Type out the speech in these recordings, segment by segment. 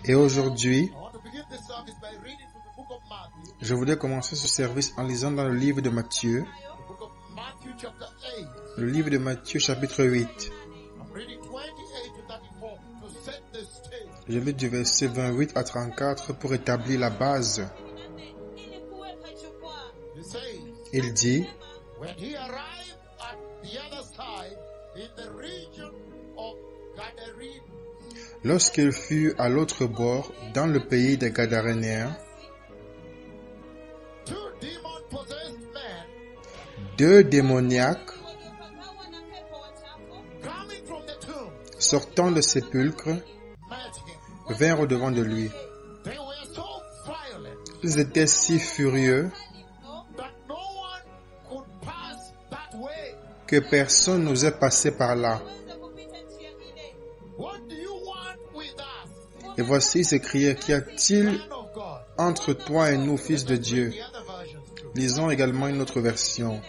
Et aujourd'hui, je voudrais commencer ce service en lisant dans le livre de Matthieu, le livre de Matthieu chapitre 8. Je lis du verset 28 à 34 pour établir la base. Il dit, lorsqu'il fut à l'autre bord, dans le pays des Gadarénéens, deux démoniaques sortant du sépulcre vinrent au-devant de lui. Ils étaient si furieux que personne n'osait passer par là. Et voici, ils s'écriaient, qu'y a-t-il entre toi et nous, fils de Dieu? Lisons également une autre version.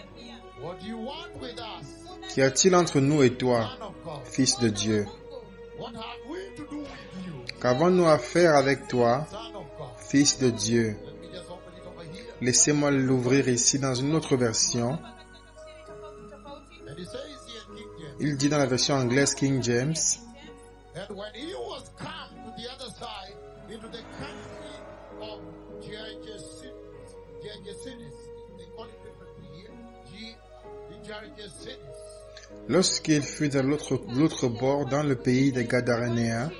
Qu'y a-t-il entre nous et toi, fils de Dieu? Qu'avons-nous à faire avec toi, fils de Dieu? Laissez-moi l'ouvrir ici dans une autre version. Il dit dans la version anglaise King James, lorsqu'il fut à l'autre bord dans le pays des Gadarénéens,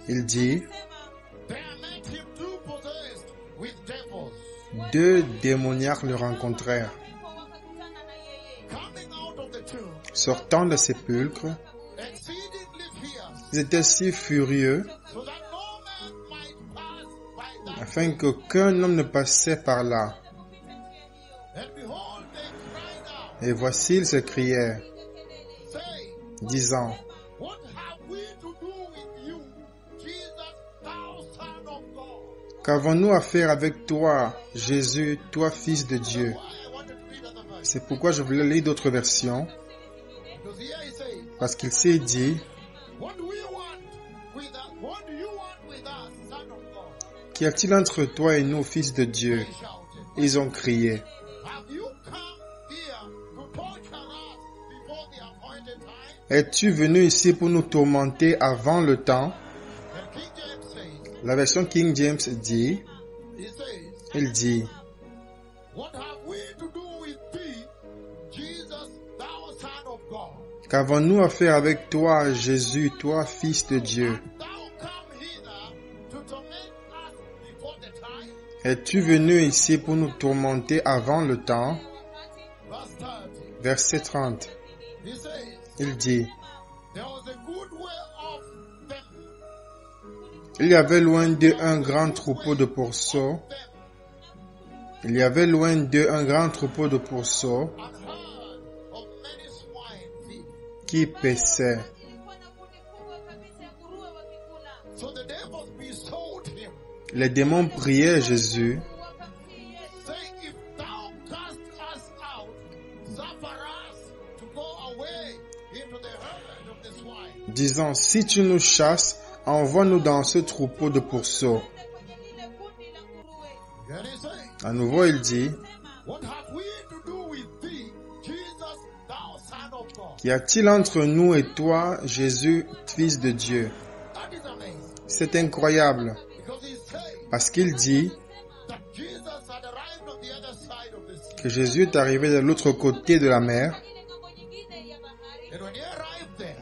il dit, deux démoniaques le rencontrèrent. Sortant du sépulcre, ils étaient si furieux afin qu'aucun homme ne passait par là. Et voici, ils se criaient, disant, qu'avons-nous à faire avec toi, Jésus, toi, fils de Dieu? C'est pourquoi je voulais lire d'autres versions, parce qu'il s'est dit, qu'y a-t-il entre toi et nous, fils de Dieu? Ils ont crié. Es-tu venu ici pour nous tourmenter avant le temps? La version King James dit, il dit, qu'avons-nous à faire avec toi, Jésus, toi, fils de Dieu? Es-tu venu ici pour nous tourmenter avant le temps? Verset 30. Il dit, il y avait loin d'eux un grand troupeau de pourceaux. Il y avait loin d'eux un grand troupeau de pourceaux qui paissaient. Les démons priaient Jésus, disant, si tu nous chasses, envoie-nous dans ce troupeau de pourceaux. À nouveau, il dit, qu'y a-t-il entre nous et toi, Jésus, fils de Dieu? C'est incroyable, parce qu'il dit que Jésus est arrivé de l'autre côté de la mer.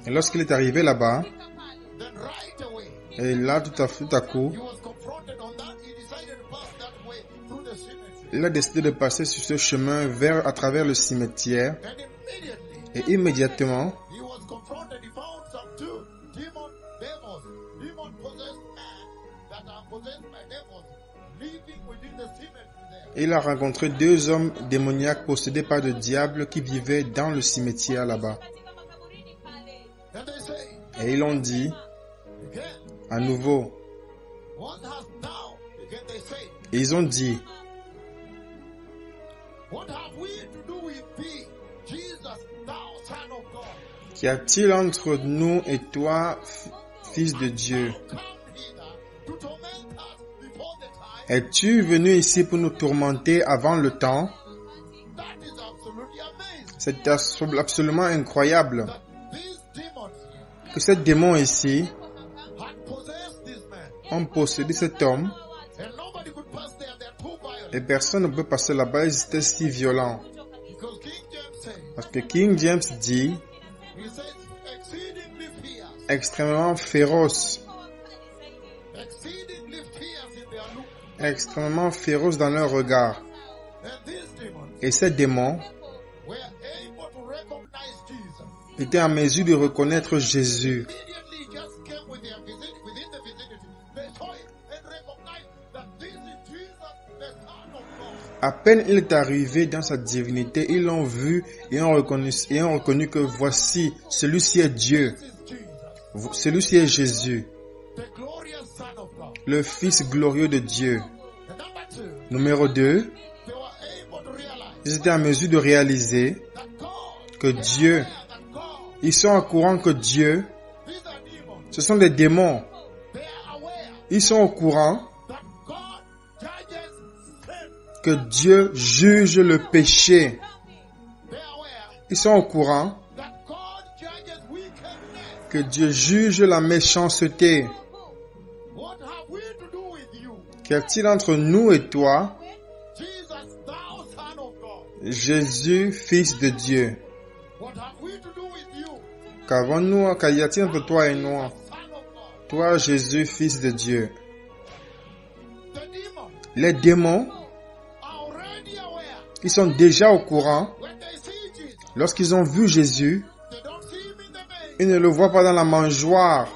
Et lorsqu'il est arrivé là-bas, et là, tout à coup, il a décidé de passer sur ce chemin à travers le cimetière. Et immédiatement, il a rencontré deux hommes démoniaques possédés par le diable qui vivaient dans le cimetière là-bas. Et ils ont dit, à nouveau, ils ont dit, qu'y a-t-il entre nous et toi, Fils de Dieu, es-tu venu ici pour nous tourmenter avant le temps? C'est absolument incroyable que ces démons ici ont possédé cet homme et personne ne peut passer là-bas, ils étaient si violents. Parce que King James dit extrêmement féroce. Extrêmement féroce dans leur regard. Et ces démons étaient en mesure de reconnaître Jésus. À peine il est arrivé dans sa divinité, ils l'ont vu et ont reconnu que voici, celui-ci est Dieu. Celui-ci est Jésus, le Fils glorieux de Dieu. Numéro 2, ils étaient en mesure de réaliser que Dieu, ils sont au courant que Dieu, ce sont des démons. Ils sont au courant que Dieu juge le péché. Ils sont au courant que Dieu juge la méchanceté. Qu'y a-t-il entre nous et toi, Jésus, Fils de Dieu? Qu'avons-nous, qu'y a-t-il entre toi et nous? Toi, Jésus, Fils de Dieu. Les démons, ils sont déjà au courant. Lorsqu'ils ont vu Jésus, ils ne le voient pas dans la mangeoire.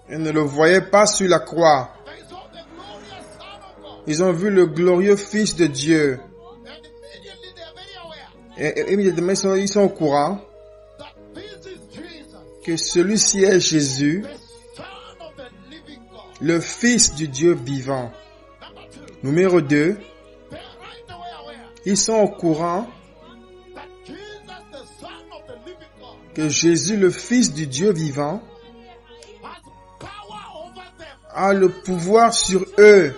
Ils ne le voyaient pas sur la croix. Ils ont vu le glorieux Fils de Dieu. Et immédiatement, ils sont au courant que celui-ci est Jésus, le Fils du Dieu vivant. Numéro 2, ils sont au courant que Jésus, le Fils du Dieu vivant, a le pouvoir sur eux.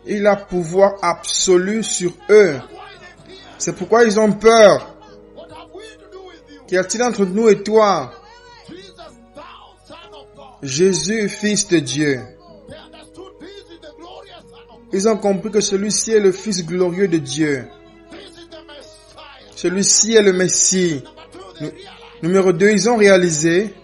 Il a pouvoir absolu sur eux. C'est pourquoi ils ont peur. Qu'y a-t-il entre nous et toi, Jésus, Fils de Dieu? Ils ont compris que celui-ci est le Fils glorieux de Dieu. Celui-ci est le Messie. Numéro 2, ils ont réalisé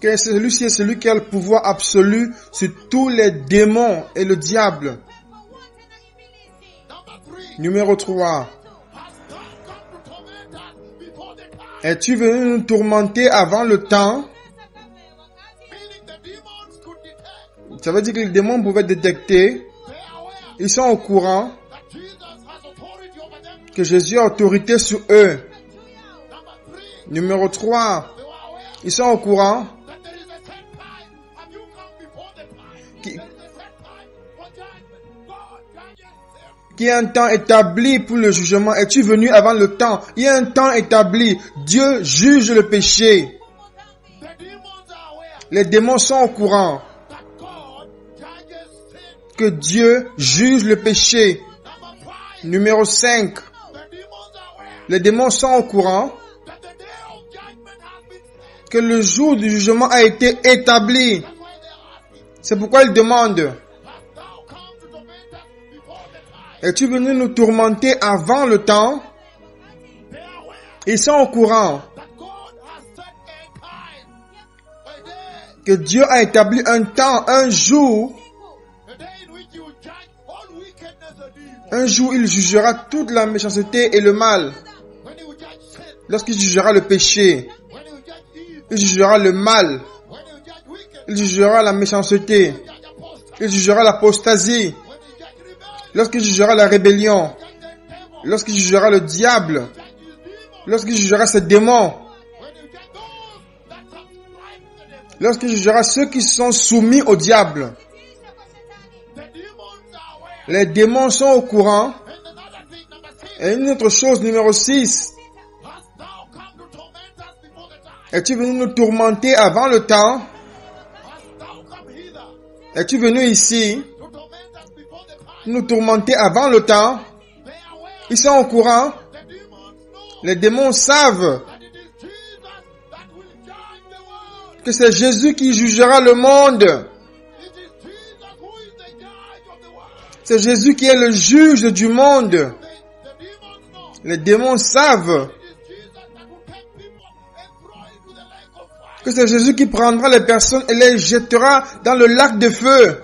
que celui-ci est celui qui a le pouvoir absolu sur tous les démons et le diable. Numéro 3. Es-tu venu nous tourmenter avant le temps? Ça veut dire que les démons pouvaient détecter. Ils sont au courant que Jésus a autorité sur eux. Numéro 3. Ils sont au courant qu'il y a un temps établi pour le jugement. Es-tu venu avant le temps? Il y a un temps établi. Dieu juge le péché. Les démons sont au courant que Dieu juge le péché. Numéro 5. Les démons sont au courant que le jour du jugement a été établi. C'est pourquoi ils demandent: es-tu venu nous tourmenter avant le temps? Ils sont au courant que Dieu a établi un temps, un jour il jugera toute la méchanceté et le mal. Lorsqu'il jugera le péché, il jugera le mal, il jugera la méchanceté, il jugera l'apostasie, lorsqu'il jugera la rébellion, lorsqu'il jugera le diable, lorsqu'il jugera ses démons, lorsqu'il jugera ceux qui sont soumis au diable. Les démons sont au courant. Et une autre chose, numéro 6. Es-tu venu nous tourmenter avant le temps? Es-tu venu ici nous tourmenter avant le temps? Ils sont au courant. Les démons savent que c'est Jésus qui jugera le monde. C'est Jésus qui est le juge du monde. Les démons savent que c'est Jésus qui prendra les personnes et les jettera dans le lac de feu.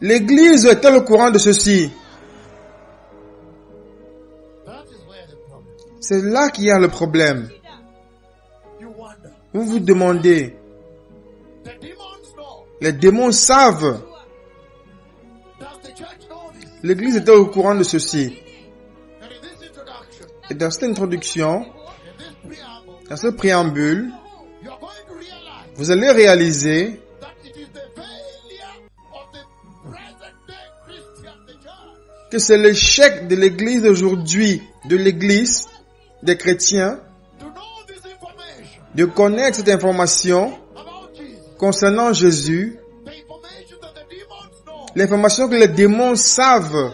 L'Église est-elle au courant de ceci? C'est là qu'il y a le problème. Vous vous demandez, les démons savent. L'Église était au courant de ceci. Et dans cette introduction, dans ce préambule, vous allez réaliser que c'est l'échec de l'Église d'aujourd'hui, de l'Église des chrétiens, de connaître cette information concernant Jésus, l'information que les démons savent.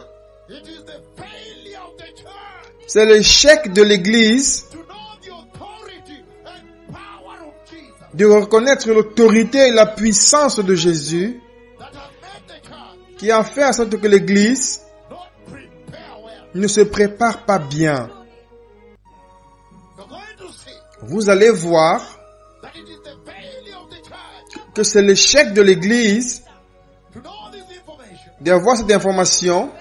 C'est l'échec de l'Église de reconnaître l'autorité et la puissance de Jésus qui a fait en sorte que l'Église ne se prépare pas bien. Vous allez voir que c'est l'échec de l'Église d'avoir cette information,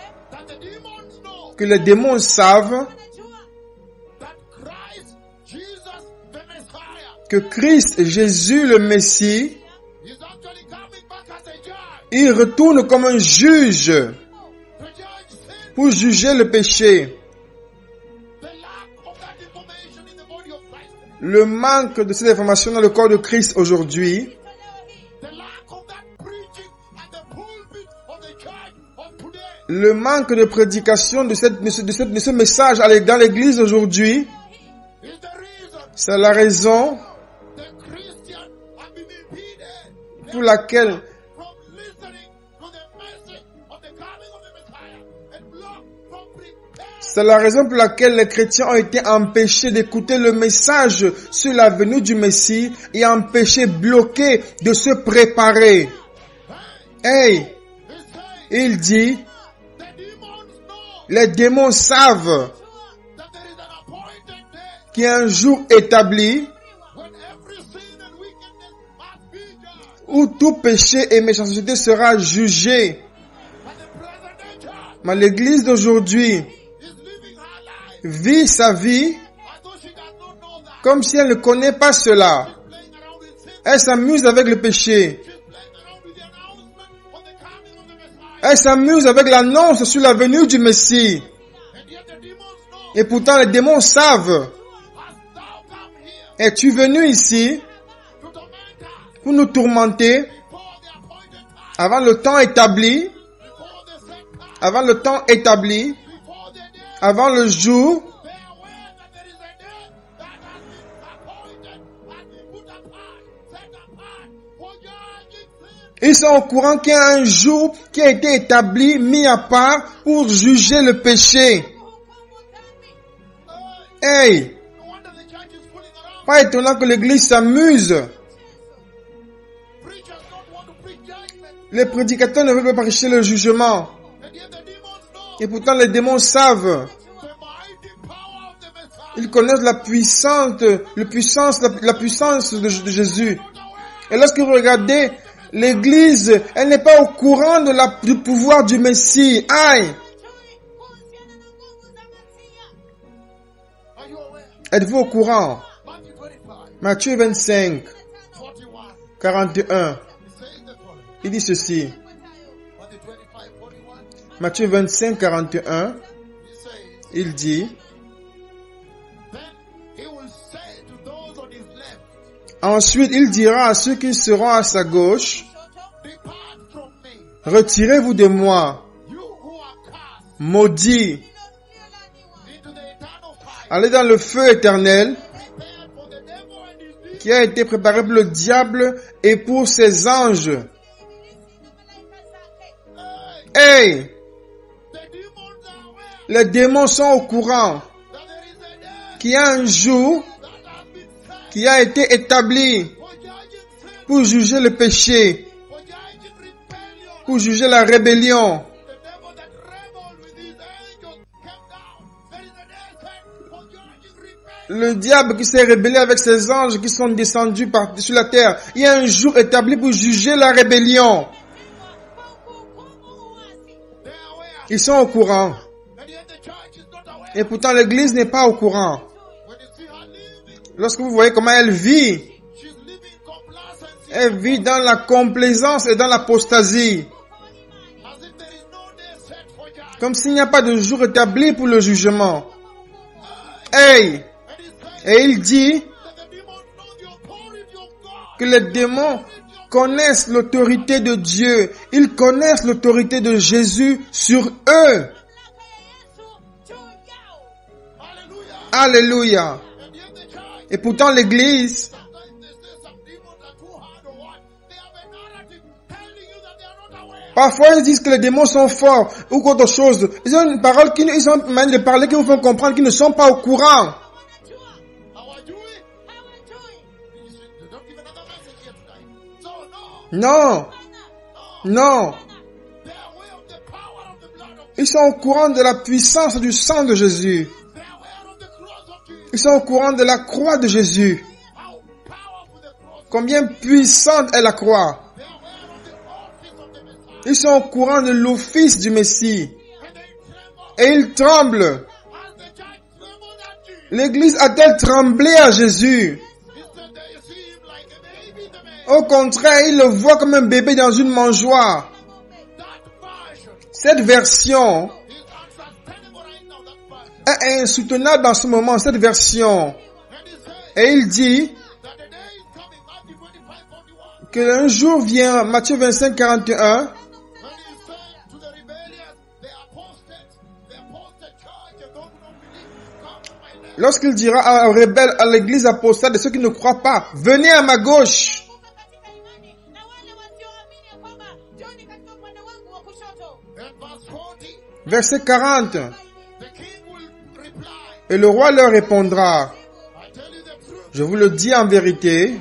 que les démons savent que Christ, Jésus le Messie, il retourne comme un juge pour juger le péché. Le manque de cette information dans le corps de Christ aujourd'hui, le manque de prédication de ce message dans l'Église aujourd'hui, c'est la raison pour laquelle les chrétiens ont été empêchés d'écouter le message sur la venue du Messie et empêchés, bloqués de se préparer. Hey, il dit, les démons savent qu'il y a un jour établi où tout péché et méchanceté sera jugé. Mais l'Église d'aujourd'hui vit sa vie comme si elle ne connaît pas cela. Elle s'amuse avec le péché. Elle s'amuse avec l'annonce sur la venue du Messie. Et pourtant les démons savent. Es-tu venu ici pour nous tourmenter avant le temps établi, avant le jour ils sont au courant qu'il y a un jour qui a été établi, mis à part pour juger le péché. Hey! Pas étonnant que l'Église s'amuse. Les prédicateurs ne veulent pas prêcher le jugement. Et pourtant les démons savent. Ils connaissent la puissance de Jésus. Et lorsque vous regardez l'Église, elle n'est pas au courant du pouvoir du Messie. Aïe! Êtes-vous au courant? Matthieu 25, 41. Il dit ceci. Matthieu 25, 41. Il dit, ensuite il dira à ceux qui seront à sa gauche, retirez-vous de moi, maudit. Allez dans le feu éternel qui a été préparé pour le diable et pour ses anges. Hey! Les démons sont au courant qu'il y a un jour qui a été établi pour juger le péché, pour juger la rébellion. Le diable qui s'est rébellé avec ses anges qui sont descendus sur la terre. Il y a un jour établi pour juger la rébellion. Ils sont au courant. Et pourtant l'église n'est pas au courant. Lorsque vous voyez comment elle vit dans la complaisance et dans l'apostasie. Comme s'il n'y a pas de jour établi pour le jugement. Hey! Et il dit que les démons connaissent l'autorité de Dieu. Ils connaissent l'autorité de Jésus sur eux. Alléluia. Et pourtant l'église, parfois ils disent que les démons sont forts ou autre chose. Ils ont une parole, ils ont une manière de parler qui vous font comprendre qu'ils ne sont pas au courant. Non. Non. Ils sont au courant de la puissance du sang de Jésus. Ils sont au courant de la croix de Jésus. Combien puissante est la croix. Ils sont au courant de l'office du Messie. Et ils tremblent. L'Église a-t-elle tremblé à Jésus? Au contraire, ils le voient comme un bébé dans une mangeoire. Cette version est insoutenable en ce moment, cette version. Et il dit qu'un jour vient, Matthieu 25, 41, lorsqu'il dira aux rebelles, à l'église apostate de ceux qui ne croient pas, venez à ma gauche. Verset 40. Et le roi leur répondra, je vous le dis en vérité,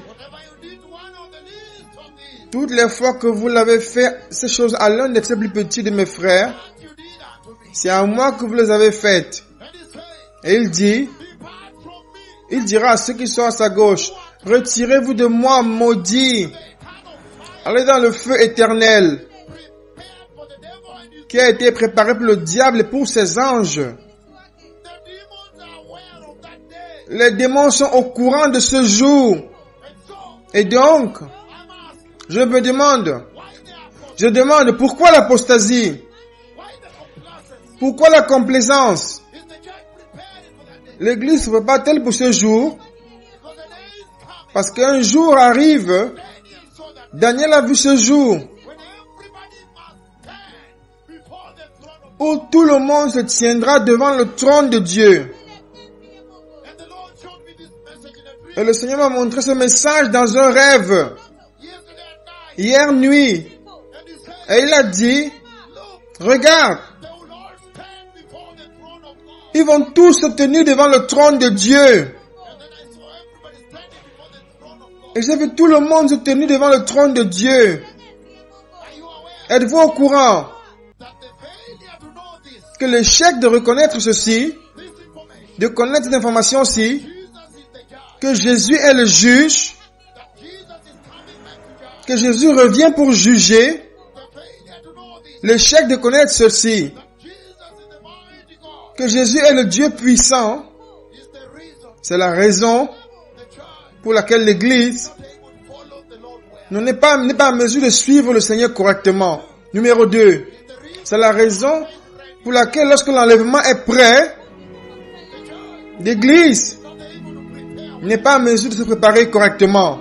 toutes les fois que vous l'avez fait ces choses à l'un de ces plus petits de mes frères, c'est à moi que vous les avez faites. Et il dira à ceux qui sont à sa gauche, retirez-vous de moi, maudits, allez dans le feu éternel, qui a été préparé pour le diable et pour ses anges. Les démons sont au courant de ce jour. Et donc, je demande pourquoi l'apostasie? Pourquoi la complaisance? L'église ne se prépare-t-elle pour ce jour? Parce qu'un jour arrive, Daniel a vu ce jour, où tout le monde se tiendra devant le trône de Dieu. Et le Seigneur m'a montré ce message dans un rêve, hier nuit. Et il a dit, regarde, ils vont tous se tenir devant le trône de Dieu. Et j'ai vu tout le monde se tenir devant le trône de Dieu. Êtes-vous au courant que l'échec de reconnaître ceci, de connaître cette information-ci, que Jésus est le juge, que Jésus revient pour juger, l'échec de connaître ceci, que Jésus est le Dieu puissant, c'est la raison pour laquelle l'Église n'est pas en mesure de suivre le Seigneur correctement. Numéro 2, c'est la raison pour laquelle lorsque l'enlèvement est prêt, l'Église n'est pas en mesure de se préparer correctement.